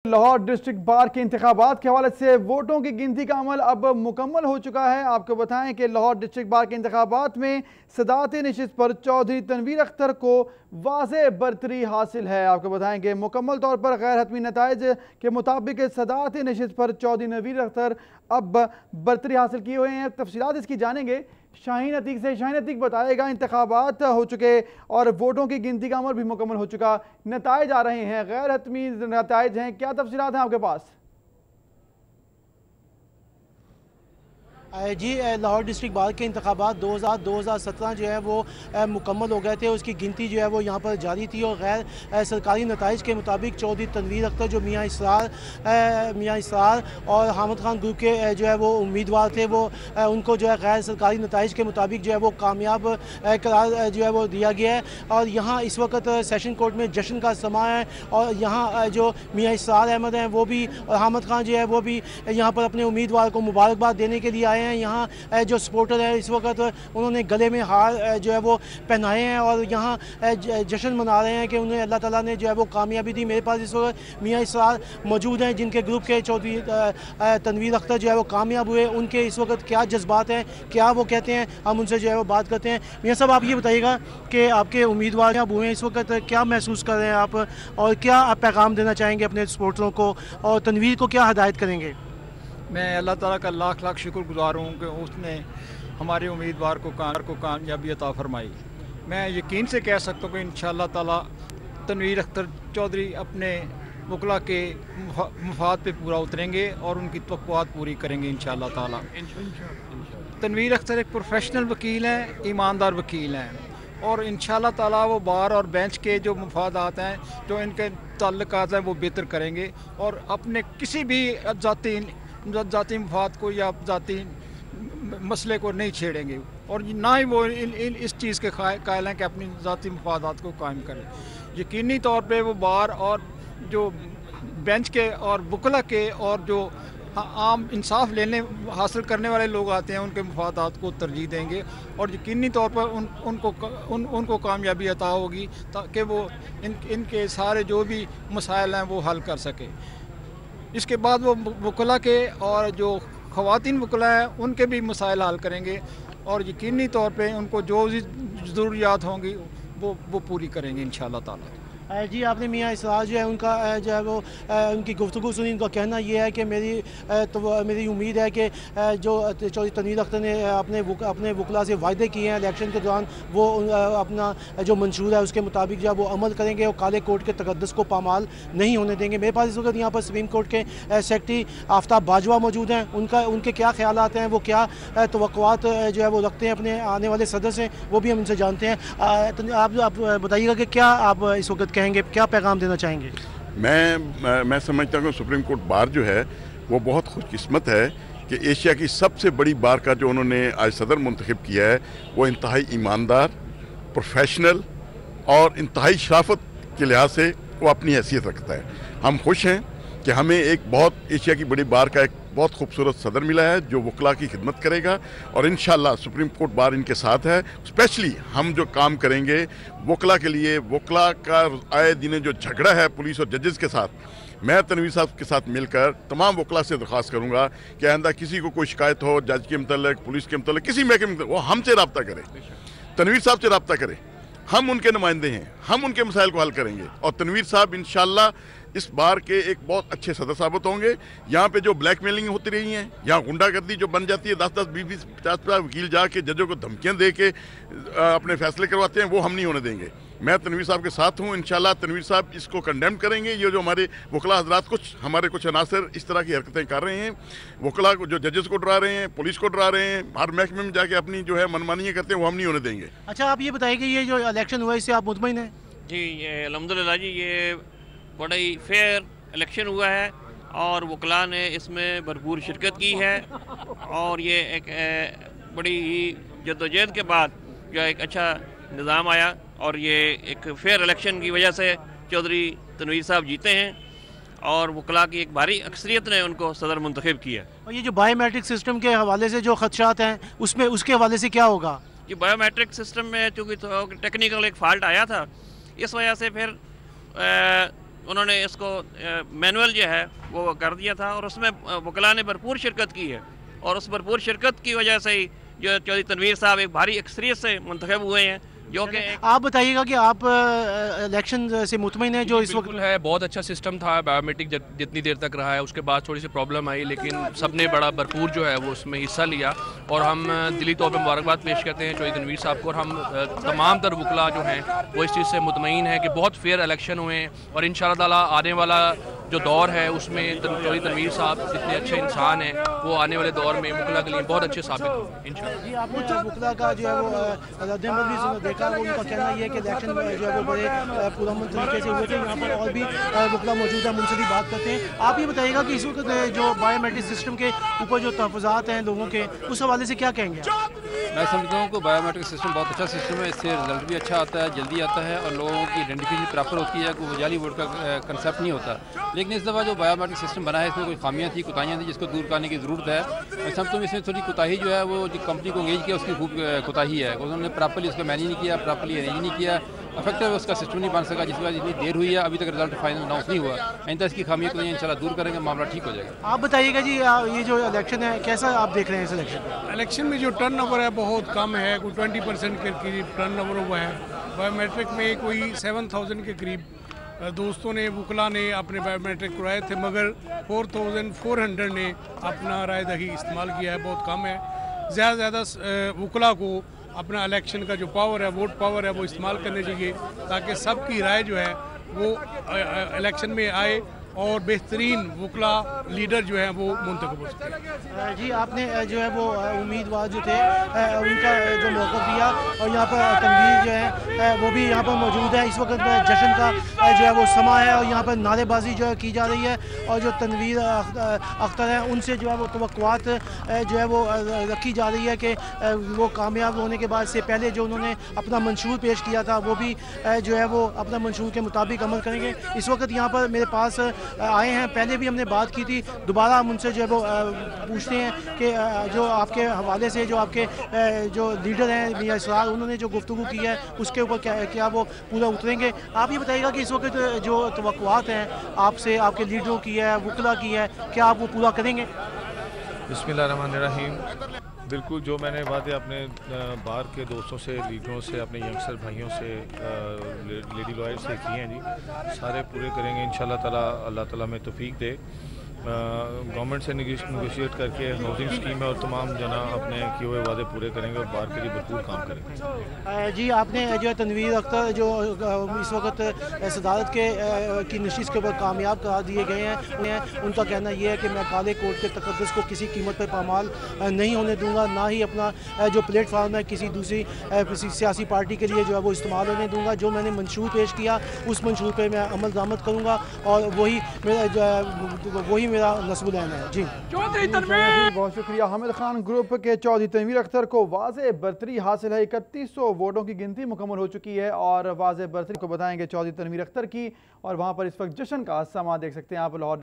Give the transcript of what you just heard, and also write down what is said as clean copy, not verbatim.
Lahore district bar के इंतखाबात के हवाले से वोटों की गिनती का अमल अब मुकम्मल हो चुका है। आपको बताएं कि लाहौर डिस्ट्रिक्ट बार के इंतखाबात में सदारती नशिस्त पर चौधरी तनवीर अख्तर को वाज़े बरतरी हासिल है। आपको बताएं कि मुकम्मल तौर पर गैर हतमी नताइज के मुताबिक सदारती नशिस्त पर चौधरी तनवीर अख्तर अब बरतरी हासिल किए हुए हैं। तफसीलात इसकी जानेंगे शाहीन अतीक से। शाहीन अतीक बताएगा, इंतखाबात हो चुके और वोटों की गिनती का अमल भी मुकम्मल हो चुका, नताइज आ रहे हैं, गैर हतमी नताइज हैं, क्या तफसीलात हैं आपके पास? जी, लाहौर डिस्ट्रिक्ट बार के इंतखाबात 2017 जो है वो मुकम्मल हो गए थे। उसकी गिनती जो है वो यहाँ पर जारी थी और गैर सरकारी नताइज के मुताबिक चौधरी तनवीर अख्तर जो मियाँ इसरार और हामिद खान ग्रुप के जो है वो उम्मीदवार थे, वो उनको जो है गैर सरकारी नताइज के मुताबिक जो है वो कामयाब करार जो है वो दिया गया है। और यहाँ इस वक्त सेशन कोर्ट में जश्न का समा है और यहाँ जो मियाँ इसरार अहमद हैं वो भी और हामिद खान जो है वो भी यहाँ पर अपने उम्मीदवार को मुबारकबाद देने के लिए आए हैं। यहाँ जो सपोर्टर है इस वक्त उन्होंने गले में हार जो है वो पहनाए हैं और यहाँ जश्न मना रहे हैं कि उन्हें अल्लाह ताला ने जो है वो कामयाबी दी। मेरे पास इस वक्त मियाँ इसरार मौजूद हैं जिनके ग्रुप के चौधरी तनवीर अख्तर जो है वो कामयाब हुए। उनके इस वक्त क्या जज्बात हैं, क्या वो कहते हैं, हम उनसे जो है वो बात करते हैं। मियाँ साहब, आप ये बताइएगा कि आपके उम्मीदवार अब हुए हैं, इस वक्त क्या महसूस कर रहे हैं आप और क्या आप पैगाम देना चाहेंगे अपने सपोर्टरों को और तनवीर को क्या हिदायत करेंगे? मैं अल्लाह ताला का लाख लाख शुक्रगुजार हूँ कि उसने हमारे उम्मीदवार को कामयाबी अता फरमाई। मैं यकीन से कह सकता हूँ कि इंशाअल्लाह ताला तनवीर अख्तर चौधरी अपने वकला के मफाद पे पूरा उतरेंगे और उनकी तवक्कुआत पूरी करेंगे इंशाअल्लाह ताला। तनवीर अख्तर एक प्रोफेशनल वकील हैं, ईमानदार वकील हैं और इंशाअल्लाह ताला वो बार और बेंच के जो मफादात हैं, जो इनके ताल्लुकात हैं, वो बेहतर करेंगे और अपने किसी भी ज़ाती मफाद को या ज़ाती मसले को नहीं छेड़ेंगे और ना ही वो इस चीज़ के कायल हैं कि अपनी ज़ाती मफादात को कायम करें। यकीनी तौर पे वो बार और जो बेंच के और वकला के और जो आम इंसाफ लेने हासिल करने वाले लोग आते हैं उनके मफादात को तरजीह देंगे और यकीनी तौर पर उनको कामयाबी अता होगी ताकि वो इनके सारे जो भी मसाइल हैं वो हल कर सके। इसके बाद वो वकला के और जो ख़वातीन वकला हैं उनके भी मसाइल हल करेंगे और यकीनी तौर पे उनको जो भी ज़रूरियात होंगी वो पूरी करेंगे इंशाअल्लाह ताला। जी, आपने मियाँ इसरार जो है उनका जो है वो उनकी गुफ्तगू सुनी। उनका कहना ये है कि मेरी उम्मीद है कि जो चौधरी तनवीर अख्तर ने अपने वकला से वायदे किए हैं इलेक्शन के दौरान वो अपना जो मंशूर है उसके मुताबिक जो है वो अमल करेंगे और काले कोर्ट के तकद्दुस को पामाल नहीं होने देंगे। मेरे पास इस वक्त यहाँ पर सुप्रीम कोर्ट के सेक्रेटरी आफ्ताब बाजवा मौजूद हैं। उनके क्या ख्यालात हैं, वो क्या तवक्कुआत जो है वो रखते हैं अपने आने वाले सदर से, वो भी हम इनसे जानते हैं। आप बताइएगा कि क्या आप इस वक्त कहेंगे, क्या पैगाम देना चाहेंगे? मैं समझता हूँ सुप्रीम कोर्ट बार जो है वो बहुत खुशकिस्मत है कि एशिया की सबसे बड़ी बार का जो उन्होंने आज सदर मुंतखब किया है वो इंतहाई ईमानदार, प्रोफेशनल और इंतहाई शराफत के लिहाज से वो अपनी हैसियत रखता है। हम खुश हैं कि हमें एक बहुत एशिया की बड़ी बार का एक बहुत खूबसूरत सदर मिला है जो वकला की खिदमत करेगा और इंशाअल्लाह सुप्रीम कोर्ट बार इनके साथ है। स्पेशली हम जो काम करेंगे वकला के लिए, वकला का आए दिन जो झगड़ा है पुलिस और जजेस के साथ, मैं तनवीर साहब के साथ मिलकर तमाम वकला से दरख्वास्त करूँगा कि आइंदा किसी को कोई शिकायत हो जज के मतलब, पुलिस के मतलब, किसी महकमे में, वो हमसे रब्ता करे, तनवीर साहब से रब्ता करे। हम उनके नुमाइंदे हैं, हम उनके मसाइल को हल करेंगे और तनवीर साहब इंशाअल्लाह इस बार के एक बहुत अच्छे सदर साबित होंगे। यहाँ पे जो ब्लैकमेलिंग होती रही है, यहाँ गुंडागर्दी जो बन जाती है, 10-10, 20-20, 50-50 वकील जाके जजों को धमकियाँ दे के अपने फैसले करवाते हैं, वो हम नहीं होने देंगे। मैं तनवीर साहब के साथ हूँ। इंशाल्लाह तनवीर साहब इसको कंडेम करेंगे। ये जो हमारे वकला हजरात हमारे कुछ अनासर इस तरह की हरकतें कर रहे हैं, वकला को जो जजेस को डरा रहे हैं, पुलिस को डरा रहे हैं, हर महकमे में जाके अपनी जो है मनमानियाँ करते हैं, वो हम नहीं होने देंगे। अच्छा, आप ये बताइए कि ये जो इलेक्शन हुआ इससे आप मुतमईन हैं? जी, ये अल्हम्दुलिल्लाह जी, ये बड़ा ही फेयर इलेक्शन हुआ है और वकला ने इसमें भरपूर शिरकत की है और ये एक बड़ी ही जद्दोजहद के बाद जो एक अच्छा निज़ाम आया और ये एक फेयर इलेक्शन की वजह से चौधरी तनवीर साहब जीते हैं और वकला की एक भारी अक्सरियत ने उनको सदर मुंतखब किया। और ये जो बायोमेट्रिक सिस्टम के हवाले से जो खदशात हैं उसमें उसके हवाले से क्या होगा? ये बायोमेट्रिक सिस्टम में चूँकि टेक्निकल एक फ़ाल्ट आया था, इस वजह से फिर उन्होंने इसको मैनुअल जो है वो कर दिया था और उसमें वकला ने भरपूर शिरकत की है और उस भरपूर शिरकत की वजह से ही जो चौधरी तनवीर साहब एक भारी अक्सरियत से मुंतखब हुए हैं। जो कि आप बताइएगा कि आप इलेक्शन से मुतमईन हैं जो इस वक्त है? बहुत अच्छा सिस्टम था, बायोमेट्रिक जितनी देर तक रहा है, उसके बाद थोड़ी सी प्रॉब्लम आई, लेकिन सबने बड़ा भरपूर जो है वो उसमें हिस्सा लिया और हम दिली तौर पर मुबारकबाद पेश करते हैं चौधरी तनवीर साहब को। और हम तमाम तर वकला जो हैं वो इस चीज़ से मुतमईन है कि बहुत फेयर इलेक्शन हुए हैं और इंशाअल्लाह ताला आने वाला जो दौर है उसमें चौधरी तनवीर साहब जितने अच्छे इंसान हैं वो आने वाले दौर में वकला के लिए बहुत अच्छे साबित होंगे इंशाअल्लाह। जी, आपने वकला का जो है वो रद्द-ए-अमल भी देखा, वो उनका कहना ये है कि इलेक्शन जो है वो बड़े पुरअमन तरीके से हुए थे। यहाँ पर और भी वकला मौजूद है, उनसे भी बात करते हैं। आप ये बताइएगा कि इस वक्त जो बायोमेट्रिक सिस्टम के ऊपर जो तहफ़्फ़ुज़ात हैं लोगों के, उस हवाले से क्या कहेंगे? मैं समझता हूँ कि बायोमेट्रिक सिस्टम बहुत अच्छा सिस्टम है, इससे रिजल्ट भी अच्छा आता है, जल्दी आता है और लोगों की आइडेंटिफिकेशन प्रॉपर होती है, कोई जाली वोट का कंसेप्ट नहीं होता। लेकिन इस दफ़ा जो बायोमेट्रिक सिस्टम बना है इसमें कोई खामियाँ थी, कोताहियाँ थी, जिसको दूर करने की ज़रूरत है। मैं समझता हूँ इसमें थोड़ी कोताही जो है वो जो कंपनी को एंगेज किया उसकी खूब कोताही है, उन्होंने प्रॉपरली उसका मैनेज नहीं किया, प्रॉपरली अरेंज नहीं किया, इफेक्टिव उसका सिस्टम नहीं बन सका, जिसकी वजह से इतनी देर हुई है, अभी तक रिजल्ट फाइनल अनाउंस नहीं हुआ। आइंदा इसकी खामियों को इंशाल्लाह दूर करेंगे, मामला ठीक हो जाएगा। आप बताइएगा जी, ये जो इलेक्शन है कैसा आप देख रहे हैं इस इलेक्शन को? इलेक्शन में जो टर्न ओवर है बहुत कम है, कोई 20% के करीब टर्न ओवर हुआ है। बायोमेट्रिक में कोई 7000 के करीब दोस्तों ने वकला ने अपने बायोमेट्रिक कराए थे, मगर 4400 ने अपना राय दही इस्तेमाल किया है, बहुत कम है। ज़्यादा से ज़्यादा वकला को अपना इलेक्शन का जो पावर है, वोट पावर है, वो इस्तेमाल करने चाहिए ताकि सबकी राय जो है वो इलेक्शन में आए और बेहतरीन वकला लीडर जो है वो मुंतखब हो सके। जी, आपने जो है वो उम्मीदवार जो थे उनका जो मौक़िफ़ दिया और यहाँ पर तनवीर जो है वो भी यहाँ पर मौजूद है। इस वक्त जश्न का जो है वो समा है और यहाँ पर नारेबाजी जो है की जा रही है और जो तनवीर अख्तर हैं उनसे जो है वो तवक्कुआत जो है वो रखी जा रही है कि वो कामयाब होने के बाद से पहले जो उन्होंने अपना मंशूर पेश किया था वो भी जो है वो अपना मंशूर के मुताबिक अमल करेंगे। इस वक्त यहाँ पर मेरे पास आए हैं, पहले भी हमने बात की थी, दोबारा हम उनसे जो है वो पूछते हैं कि जो आपके हवाले से जो आपके जो लीडर हैं मियां इसरार, उन्होंने जो गुफ्तगू की है उसके ऊपर क्या वो पूरा उतरेंगे। आप ये बताइएगा कि इस वक्त जो तवक्कुआत हैं आपसे, आपके लीडरों की है, वकला की है, क्या आप वो पूरा करेंगे? बिस्मिल्लाहिर्रहमानिर्रहीम। बिल्कुल, जो मैंने वादे अपने बाहर के दोस्तों से, लीडरों से, अपने यंगस्टर भाइयों से, लेडी लॉयर से किए हैं जी, सारे पूरे करेंगे इंशाल्लाह ताला। अल्लाह ताला में तौफीक दे। गवर्नमेंट से नेगोशिएट करके हाउसिंग स्कीम है और तमाम जना अपने किए हुए वादे पूरे करेंगे और बाहर के लिए भरपूर काम करेंगे। जी, आपने जो है तनवीर अख्तर जो इस वक्त सदारत की नशिस्त के ऊपर कामयाब करा दिए गए हैं, उनका कहना यह है कि मैं काले कोट के तकद्दुस को किसी कीमत पर पामाल नहीं होने दूंगा, ना ही अपना जो प्लेटफार्म है किसी दूसरी सियासी पार्टी के लिए जो है वो इस्तेमाल होने दूंगा। जो मैंने मंशूर पेश किया उस मंशूर पर मैं अमल दरामद करूँगा और वही मेरा नस्बुलैन है। जी, बहुत शुक्रिया। हामिद खान ग्रुप के चौधरी तनवीर अख्तर को वाज़े बरतरी हासिल है। 3100 वोटों की गिनती मुकम्मल हो चुकी है और वाज़े बरतरी को बताएंगे चौधरी तनवीर अख्तर की, और वहाँ पर इस वक्त जश्न का समा देख सकते हैं आप। लाहौर